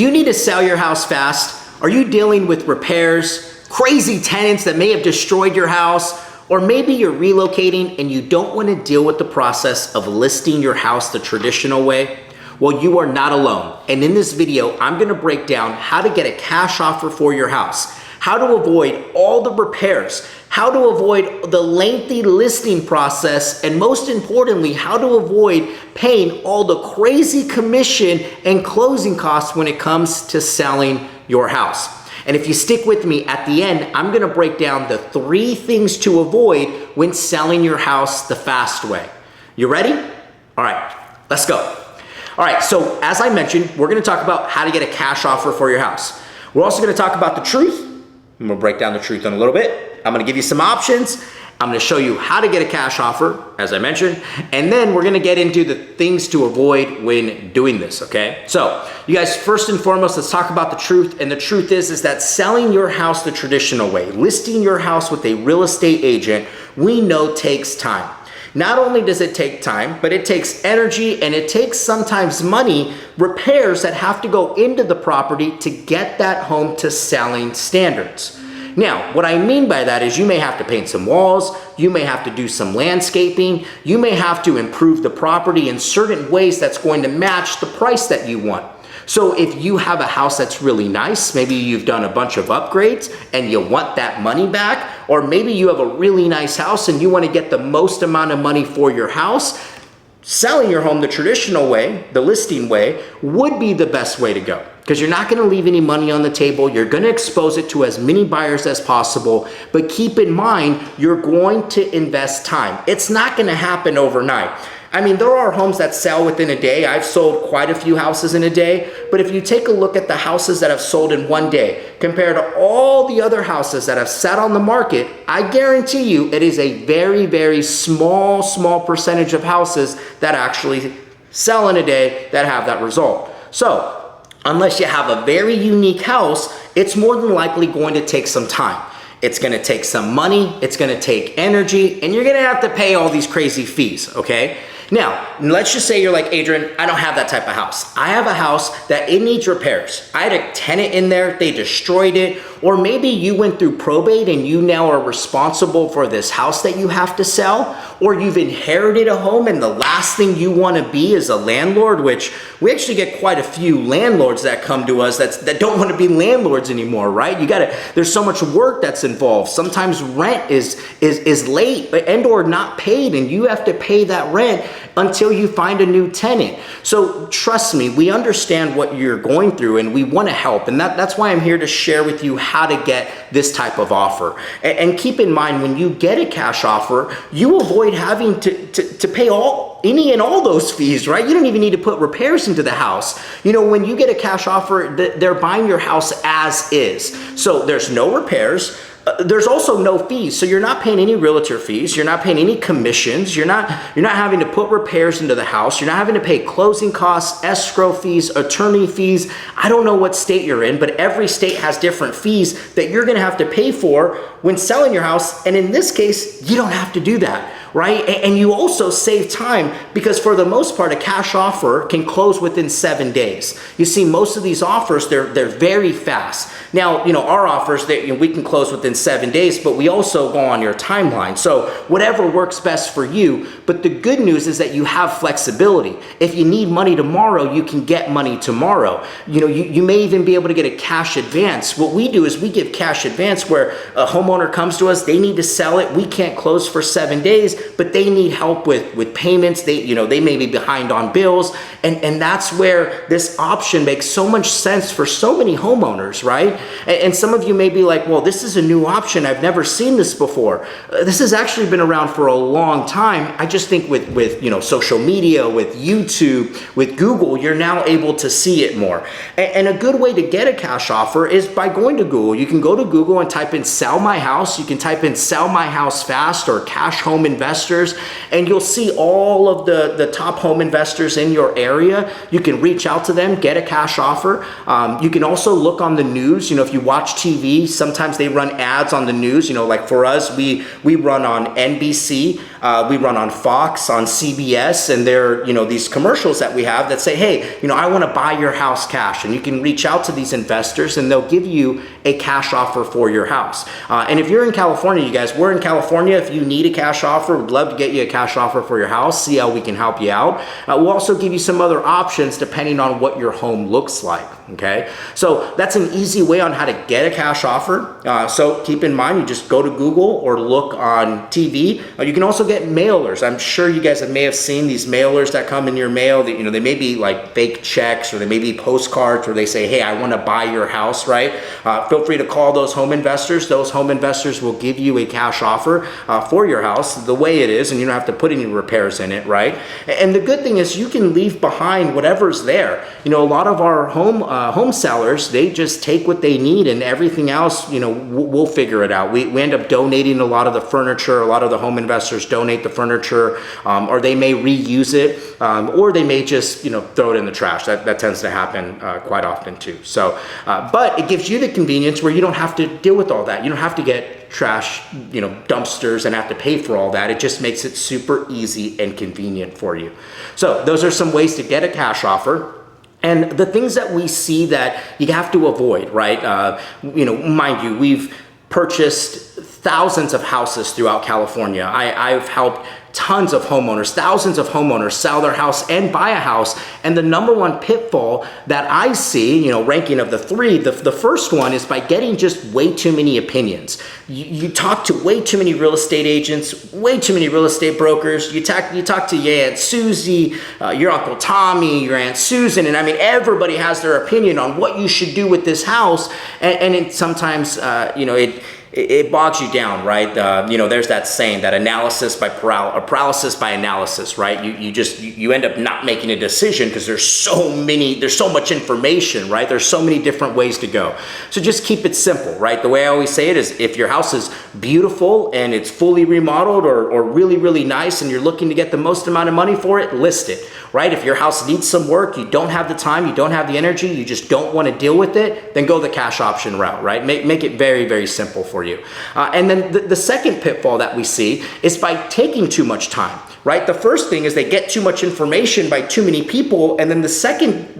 Do you need to sell your house fast? Are you dealing with repairs, crazy tenants that may have destroyed your house? Or maybe you're relocating and you don't want to deal with the process of listing your house the traditional way? Well, you are not alone. And in this video, I'm going to break down how to get a cash offer for your house, how to avoid all the repairs, how to avoid the lengthy listing process, and most importantly, how to avoid paying all the crazy commission and closing costs when it comes to selling your house. And if you stick with me at the end, I'm gonna break down the 3 things to avoid when selling your house the fast way. You ready? All right, let's go. All right, so as I mentioned, we're gonna talk about how to get a cash offer for your house. We're also gonna talk about the truth. I'm gonna break down the truth in a little bit. I'm gonna give you some options. I'm gonna show you how to get a cash offer, as I mentioned, and then we're gonna get into the things to avoid when doing this, okay? So, you guys, first and foremost, let's talk about the truth, and the truth is that selling your house the traditional way, listing your house with a real estate agent, we know takes time. Not only does it take time, but it takes energy and it takes sometimes money, repairs that have to go into the property to get that home to selling standards. Now, what I mean by that is you may have to paint some walls, you may have to do some landscaping, you may have to improve the property in certain ways that's going to match the price that you want. So if you have a house that's really nice, maybe you've done a bunch of upgrades and you want that money back, or maybe you have a really nice house and you want to get the most amount of money for your house, selling your home the traditional way, the listing way, would be the best way to go. Because you're not going to leave any money on the table. You're going to expose it to as many buyers as possible. But keep in mind, you're going to invest time. It's not going to happen overnight. I mean, there are homes that sell within a day. I've sold quite a few houses in a day. But if you take a look at the houses that have sold in one day compared to all the other houses that have sat on the market, I guarantee you it is a very, very small percentage of houses that actually sell in a day that have that result. So, unless you have a very unique house, it's more than likely going to take some time. It's gonna take some money, it's gonna take energy, and you're gonna have to pay all these crazy fees, okay? Now, let's just say you're like, Adrian, I don't have that type of house. I have a house that it needs repairs. I had a tenant in there, they destroyed it, or maybe you went through probate and you now are responsible for this house that you have to sell, or you've inherited a home and the last thing you wanna be is a landlord, which we actually get quite a few landlords that come to us that don't wanna be landlords anymore, right? There's so much work that's involved. Sometimes rent is late and or not paid, and you have to pay that rent until you find a new tenant. So trust me, we understand what you're going through and we want to help. And that's why I'm here to share with you how to get this type of offer. And keep in mind, when you get a cash offer, you avoid having to pay any and all those fees, right? You don't even need to put repairs into the house. You know, when you get a cash offer, they're buying your house as is. So there's no repairs. There's also no fees, so you're not paying any realtor fees, you're not paying any commissions, you're not having to put repairs into the house, you're not having to pay closing costs, escrow fees, attorney fees. I don't know what state you're in, but every state has different fees that you're gonna have to pay for when selling your house, and in this case, you don't have to do that, right? And you also save time because for the most part, a cash offer can close within 7 days. You see, most of these offers, they're very fast. Now, you know, our offers, we can close within 7 days, but we also go on your timeline. So whatever works best for you. But the good news is that you have flexibility. If you need money tomorrow, you can get money tomorrow. You know, you may even be able to get a cash advance. What we do is we give cash advance where a homeowner comes to us, they need to sell it. We can't close for 7 days, but they need help with payments. They may be behind on bills. And that's where this option makes so much sense for so many homeowners, right? And some of you may be like, well, this is a new option. I've never seen this before. This has actually been around for a long time. I just think with social media, with YouTube, with Google, you're now able to see it more. And a good way to get a cash offer is by going to Google. You can go to Google and type in sell my house. You can type in sell my house fast or cash home invest. investors, and you'll see all of the top home investors in your area. You can reach out to them, get a cash offer. You can also look on the news. If you watch TV, sometimes they run ads on the news. Like for us, we run on NBC, we run on Fox, on CBS, and there are these commercials that we have that say, hey, I want to buy your house cash. And you can reach out to these investors and they'll give you a cash offer for your house. And if you're in California, you guys, we're in California. If you need a cash offer, we'd love to get you a cash offer for your house, see how we can help you out. We'll also give you some other options depending on what your home looks like. Okay, so that's an easy way on how to get a cash offer. So keep in mind, you just go to Google or look on TV. You can also get mailers. I'm sure you guys may have seen these mailers that come in your mail that, they may be like fake checks, or they may be postcards where they say, hey, I want to buy your house, right? Feel free to call those home investors. Those home investors will give you a cash offer for your house the way it is, and you don't have to put any repairs in it, right? And the good thing is you can leave behind whatever's there. A lot of our home sellers, they just take what they need, and everything else, we'll figure it out. We end up donating a lot of the furniture. A lot of the home investors donate the furniture, or they may reuse it, or they may just throw it in the trash. That tends to happen quite often too. So, but it gives you the convenience where you don't have to deal with all that. You don't have to get trash, dumpsters and have to pay for all that. It just makes it super easy and convenient for you. So those are some ways to get a cash offer. And the things that we see that you have to avoid, right? Mind you, we've purchased thousands of houses throughout California. I've helped tons of homeowners, thousands of homeowners sell their house and buy a house. And the number one pitfall that I see, ranking of the three, the first one is by getting just way too many opinions. You talk to way too many real estate agents, way too many real estate brokers. You talk to your Aunt Susie, your Uncle Tommy, your Aunt Susan, and everybody has their opinion on what you should do with this house. And it sometimes, it bogs you down, right? There's that saying that paralysis by analysis, right? You end up not making a decision because there's so much information, right? There's so many different ways to go. So just keep it simple, right? The way I always say it is, if your house is beautiful and it's fully remodeled or really, really nice and you're looking to get the most amount of money for it, list it, right? If your house needs some work, you don't have the time, you don't have the energy, you just don't want to deal with it, then go the cash option route, right? Make it very, very simple for you. And then the second pitfall that we see is by taking too much time, right? The first thing is they get too much information by too many people, and then the second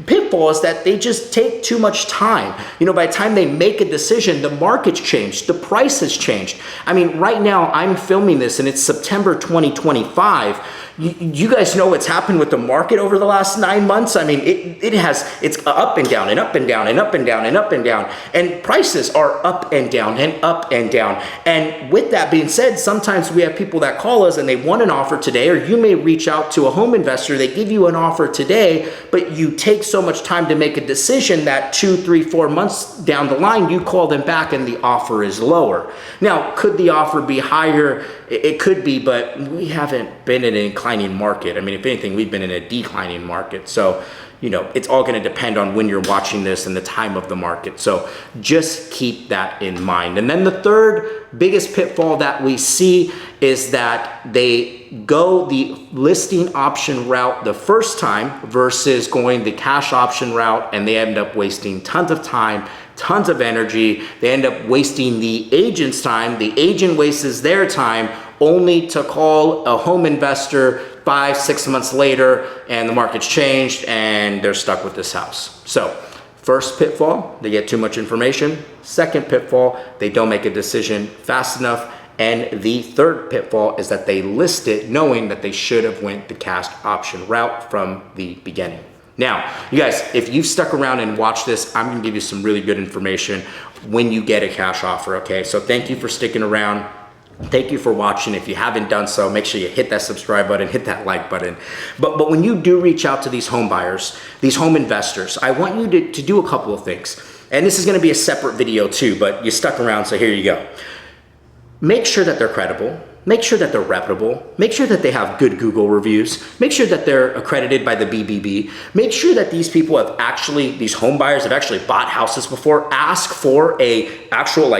pitfall is that they just take too much time. By the time they make a decision, the market's changed, the price has changed. Right now I'm filming this and it's September 2025. You guys know what's happened with the market over the last 9 months. It's up and down and up and down and up and down and up and down, and prices are up and down and up and down. And with that being said, sometimes we have people that call us and they want an offer today, or you may reach out to a home investor, they give you an offer today, but you take so much time to make a decision that 2, 3, 4 months down the line, you call them back and the offer is lower. Now, could the offer be higher? It could be, but we haven't been in an inclining market. If anything, we've been in a declining market. So, it's all going to depend on when you're watching this and the time of the market. So just keep that in mind. And then the third biggest pitfall that we see is that they go the listing option route the first time versus going the cash option route, and they end up wasting tons of time, tons of energy. They end up wasting the agent's time. The agent wastes their time only to call a home investor 5, 6 months later, and the market's changed and they're stuck with this house. So first pitfall, they get too much information. Second pitfall, they don't make a decision fast enough. And the third pitfall is that they list it knowing that they should have went the cash option route from the beginning. Now, you guys, if you've stuck around and watched this, I'm gonna give you some really good information when you get a cash offer, okay? So thank you for sticking around. Thank you for watching. If you haven't done so, make sure you hit that subscribe button, hit that like button. But when you do reach out to these home buyers, these home investors, I want you to do a couple of things. And this is gonna be a separate video too, but you stuck around, so here you go. Make sure that they're credible. make sure that they're reputable, make sure that they have good Google reviews, make sure that they're accredited by the BBB, make sure that these people have actually, these home buyers have actually bought houses before, ask for a actual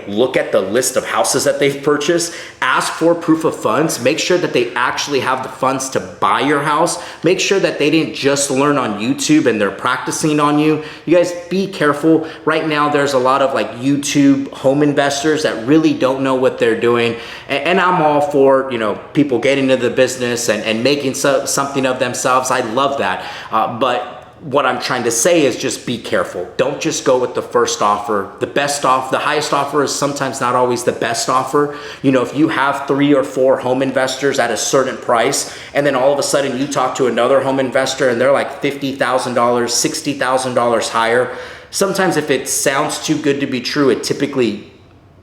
look at the list of houses that they've purchased, ask for proof of funds, make sure that they actually have the funds to buy your house, make sure that they didn't just learn on YouTube and they're practicing on you. You guys be careful. Right now there's a lot of YouTube home investors that really don't know what they're doing, and I'm all for people getting into the business and making something of themselves. I love that, but what I'm trying to say is just be careful. Don't just go with the first offer. The highest offer is sometimes not always the best offer. If you have 3 or 4 home investors at a certain price, and then all of a sudden you talk to another home investor and they're like $50,000, $60,000 higher, sometimes if it sounds too good to be true, it typically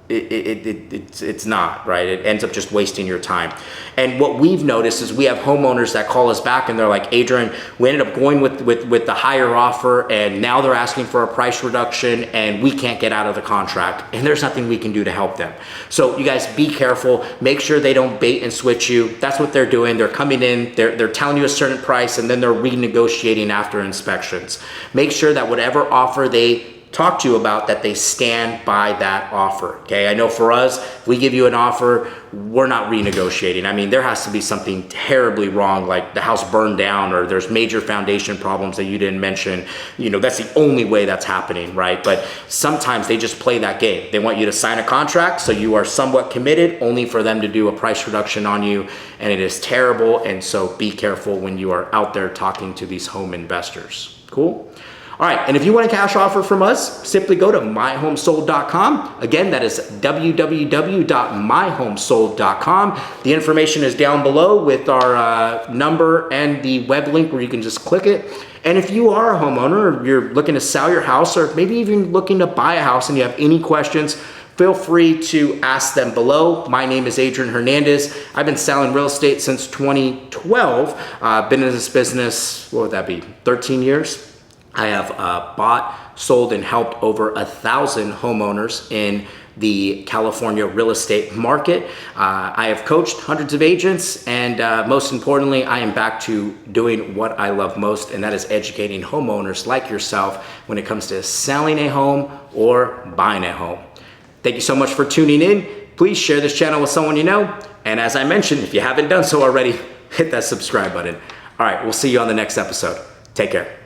it's not, right? It ends up just wasting your time. And what we've noticed is we have homeowners that call us back and they're like, Adrian, we ended up going with the higher offer, and now they're asking for a price reduction and we can't get out of the contract, and there's nothing we can do to help them. So you guys be careful. Make sure they don't bait and switch you. That's what they're doing. They're coming in, they're telling you a certain price, and then they're renegotiating after inspections. Make sure that whatever offer they talk to you about, that they stand by that offer. Okay, I know for us, if we give you an offer, we're not renegotiating. I mean, there has to be something terribly wrong, like the house burned down or there's major foundation problems that you didn't mention. That's the only way that's happening, right? But sometimes they just play that game. They want you to sign a contract so you are somewhat committed, only for them to do a price reduction on you, and it is terrible. And so be careful when you are out there talking to these home investors. Cool? All right, and if you want a cash offer from us, simply go to myhomesold.com. Again, that is www.myhomesold.com. The information is down below with our number and the web link where you can just click it. And if you are a homeowner, or you're looking to sell your house, or maybe even looking to buy a house and you have any questions, feel free to ask them below. My name is Adrian Hernandez. I've been selling real estate since 2012. Been in this business, what would that be, 13 years? I have bought, sold, and helped over 1,000 homeowners in the California real estate market. I have coached hundreds of agents, and most importantly, I am back to doing what I love most, and that is educating homeowners like yourself when it comes to selling a home or buying a home. Thank you so much for tuning in. Please share this channel with someone you know. And as I mentioned, if you haven't done so already, hit that subscribe button. All right, we'll see you on the next episode. Take care.